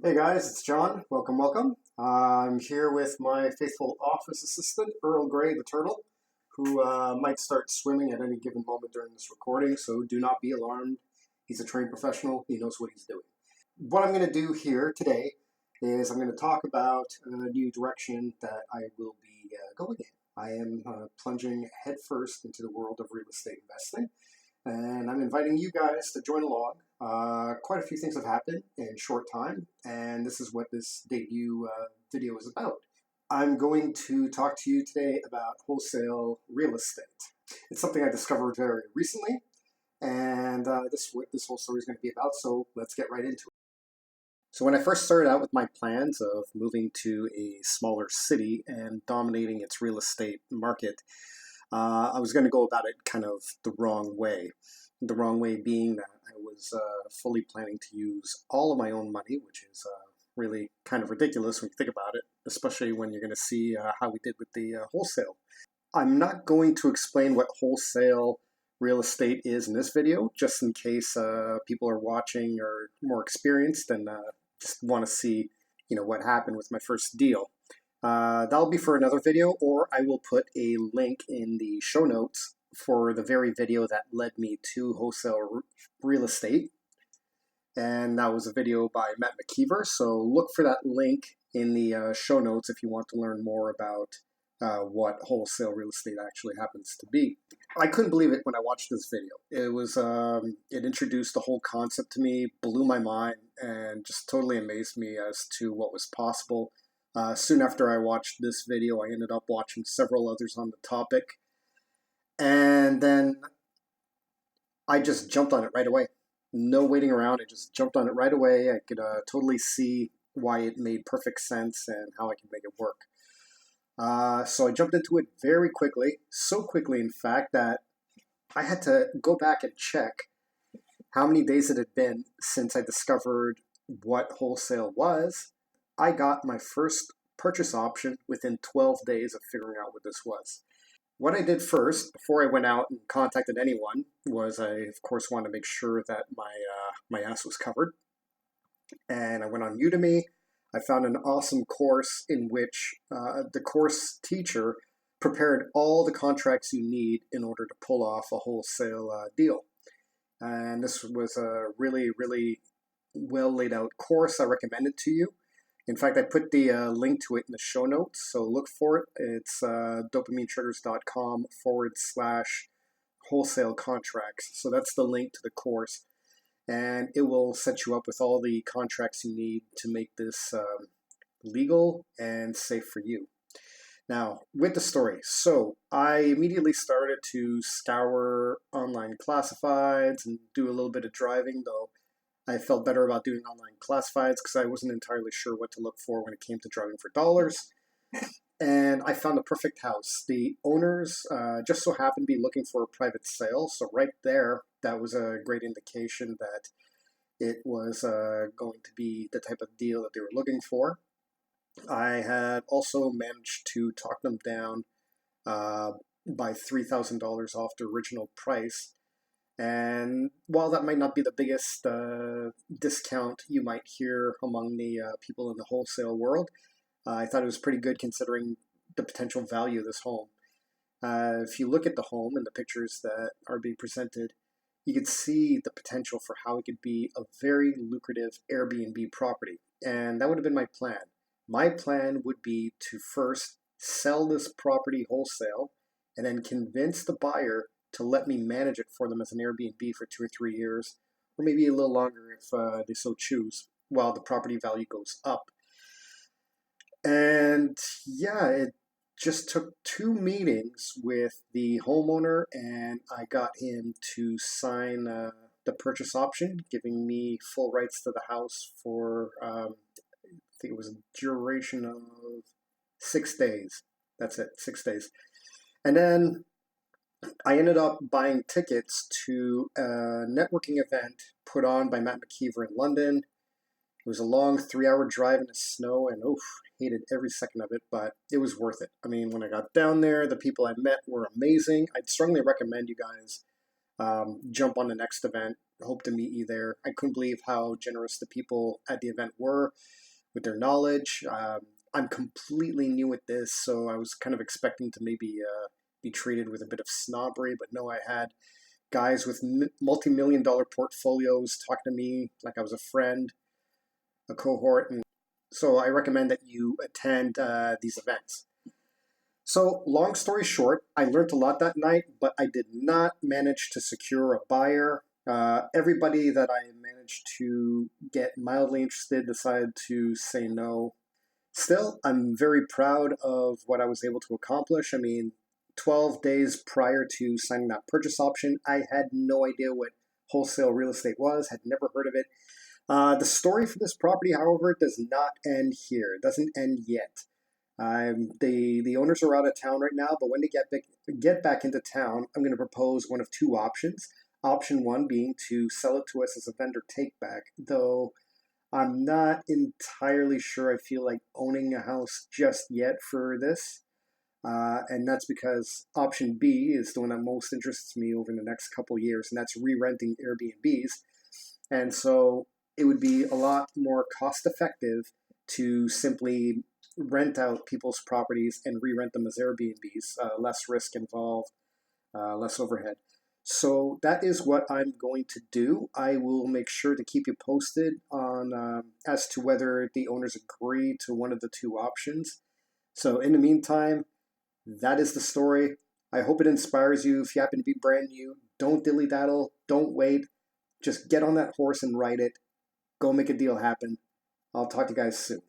Hey guys, it's John. Welcome, welcome. I'm here with my faithful office assistant, Earl Grey the Turtle, who might start swimming at any given moment during this recording, so do not be alarmed. He's a trained professional. He knows what he's doing. What I'm going to do here today is I'm going to talk about a new direction that I will be going in. I am plunging headfirst into the world of real estate investing, and I'm inviting you guys to join along. Quite a few things have happened in short time, and this is what this debut video is about. I'm going to talk to you today about wholesale real estate. It's something I discovered very recently, and this is what this whole story is going to be about, so let's get right into it. So when I first started out with my plans of moving to a smaller city and dominating its real estate market, I was going to go about it kind of the wrong way. The wrong way being that I was fully planning to use all of my own money, which is really kind of ridiculous when you think about it, especially when you're going to see how we did with the wholesale. I'm not going to explain what wholesale real estate is in this video, just in case people are watching or more experienced and just want to see, what happened with my first deal. That'll be for another video, or I will put a link in the show notes for the very video that led me to wholesale real estate. And that was a video by Matt Mckeever. So look for that link in the show notes if you want to learn more about what wholesale real estate actually happens to be. I couldn't believe it when I watched this video. It introduced the whole concept to me, blew my mind, and just totally amazed me as to what was possible. Soon after I watched this video, I ended up watching several others on the topic. And then I just jumped on it right away. No waiting around. I just jumped on it right away. I could totally see why it made perfect sense and how I could make it work. So I jumped into it very quickly, so quickly, in fact, that I had to go back and check how many days it had been since I discovered what wholesale was. I got my first purchase option within 12 days of figuring out what this was. What I did first, before I went out and contacted anyone, was I, of course, wanted to make sure that my ass was covered. And I went on Udemy. I found an awesome course in which the course teacher prepared all the contracts you need in order to pull off a wholesale deal. And this was a really, really well laid out course. I recommend it to you. In fact, I put the link to it in the show notes, so look for it. It's dopaminetriggers.com/wholesale contracts. So that's the link to the course, and it will set you up with all the contracts you need to make this legal and safe for you. Now, with the story, so I immediately started to scour online classifieds and do a little bit of driving, though I felt better about doing online classifieds because I wasn't entirely sure what to look for when it came to driving for dollars. And I found the perfect house. The owners just so happened to be looking for a private sale. So right there, that was a great indication that it was going to be the type of deal that they were looking for. I had also managed to talk them down by $3,000 off the original price. And while that might not be the biggest discount you might hear among the people in the wholesale world, I thought it was pretty good considering the potential value of this home. If you look at the home and the pictures that are being presented, you could see the potential for how it could be a very lucrative Airbnb property. And that would have been my plan. My plan would be to first sell this property wholesale and then convince the buyer to let me manage it for them as an Airbnb for 2 or 3 years, or maybe a little longer if they so choose, while the property value goes up. And yeah, it just took 2 meetings with the homeowner, and I got him to sign the purchase option, giving me full rights to the house for, I think it was a duration of 6 days. That's it, 6 days. And then I ended up buying tickets to a networking event put on by Matt Mckeever in London. It was a long 3-hour drive in the snow, and hated every second of it, but it was worth it. I mean, when I got down there, the people I met were amazing. I'd strongly recommend you guys jump on the next event hope to meet you there. I couldn't believe how generous the people at the event were with their knowledge. I'm completely new at this, so I was kind of expecting to maybe be treated with a bit of snobbery, but no, I had guys with multi-million dollar portfolios talking to me like I was a friend, a cohort, and so I recommend that you attend these events. So, long story short, I learned a lot that night, but I did not manage to secure a buyer. Everybody that I managed to get mildly interested decided to say no. Still, I'm very proud of what I was able to accomplish. I mean, 12 days prior to signing that purchase option, I had no idea what wholesale real estate was, had never heard of it. The story for this property, however, does not end here. It doesn't end yet. The owners are out of town right now, but when they get back into town, I'm going to propose one of two options. Option one being to sell it to us as a vendor take back, though I'm not entirely sure I feel like owning a house just yet for this. And that's because option B is the one that most interests me over the next couple of years, and that's re-renting Airbnbs. And so it would be a lot more cost effective to simply rent out people's properties and re-rent them as Airbnbs, less risk involved, less overhead. So that is what I'm going to do. I will make sure to keep you posted on as to whether the owners agree to one of the two options. So in the meantime, that is the story. I hope it inspires you. If you happen to be brand new, don't dilly-daddle, don't wait. Just get on that horse and ride it. Go make a deal happen. I'll talk to you guys soon.